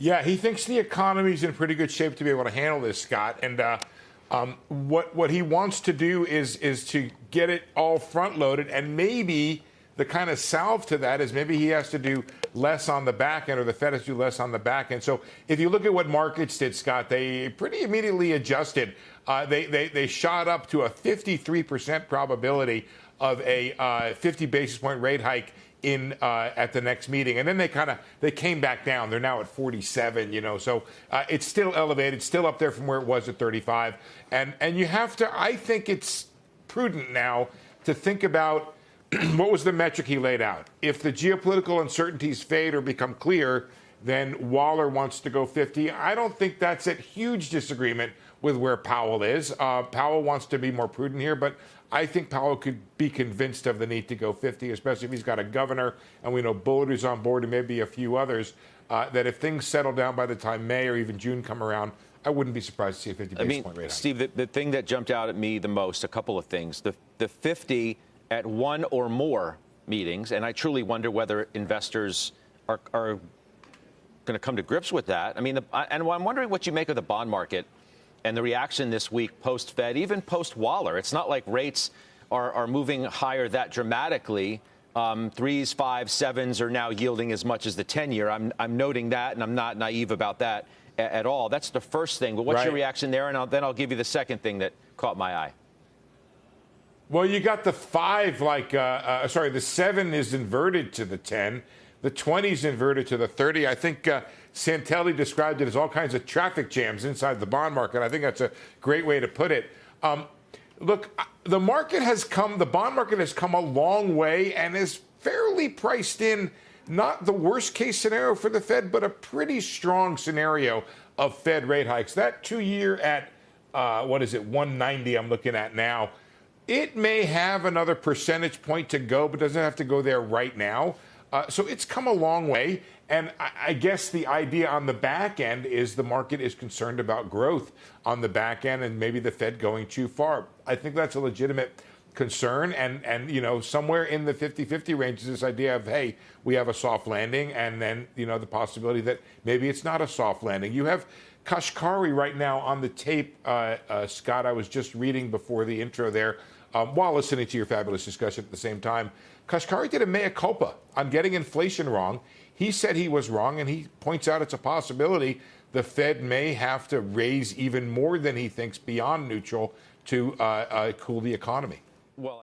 Yeah, he thinks the economy's in pretty good shape to be able to handle this, Scott. And what he wants to do is to get it all front loaded, and maybe the kind of salve to that is maybe he has to do less on the back end, or the Fed has to do less on the back end. So if you look at what markets did, Scott, they pretty immediately adjusted. They shot up to a 53% probability of a 50 basis point rate hike in at the next meeting, and then they came back down. They're now at 47, so it's still elevated, still up there from where it was at 35, and you have to. I think it's prudent now to think about what was the metric he laid out. If the geopolitical uncertainties fade or become clear, then Waller wants to go 50. I don't think that's a huge disagreement with where Powell is. Powell wants to be more prudent here, but I think Powell could be convinced of the need to go 50, especially if he's got a governor, and we know Bullard is on board, and maybe a few others, that if things settle down by the time May or even June come around, I wouldn't be surprised to see a 50 basis point rate hike. Steve, the thing that jumped out at me the most, a couple of things. The 50 at one or more meetings, and I truly wonder whether investors are going to come to grips with that. I mean, and I'm wondering what you make of the bond market and the reaction this week post-Fed, even post-Waller. It's not like rates are moving higher that dramatically. 3s, 5s, 7s are now yielding as much as the 10-year. I'm noting that, and I'm not naive about that at all. That's the first thing. But what's your reaction there? And then I'll give you the second thing that caught my eye. Well, you got the 5, the 7 is inverted to the 10. The 20 is inverted to the 30. I think Santelli described it as all kinds of traffic jams inside the bond market. I think that's a great way to put it. Look, the bond market has come a long way and is fairly priced in, not the worst case scenario for the Fed, but a pretty strong scenario of Fed rate hikes. That 2-year at, 190 I'm looking at now. It may have another percentage point to go, but doesn't have to go there right now. So it's come a long way. And I guess the idea on the back end is the market is concerned about growth on the back end and maybe the Fed going too far. I think that's a legitimate concern. And somewhere in the 50-50 range is this idea of, hey, we have a soft landing, and then, the possibility that maybe it's not a soft landing. You have Kashkari right now on the tape, Scott. I was just reading before the intro there while listening to your fabulous discussion at the same time. Kashkari did a mea culpa on getting inflation wrong. He said he was wrong, and he points out it's a possibility the Fed may have to raise even more than he thinks beyond neutral to cool the economy. Well,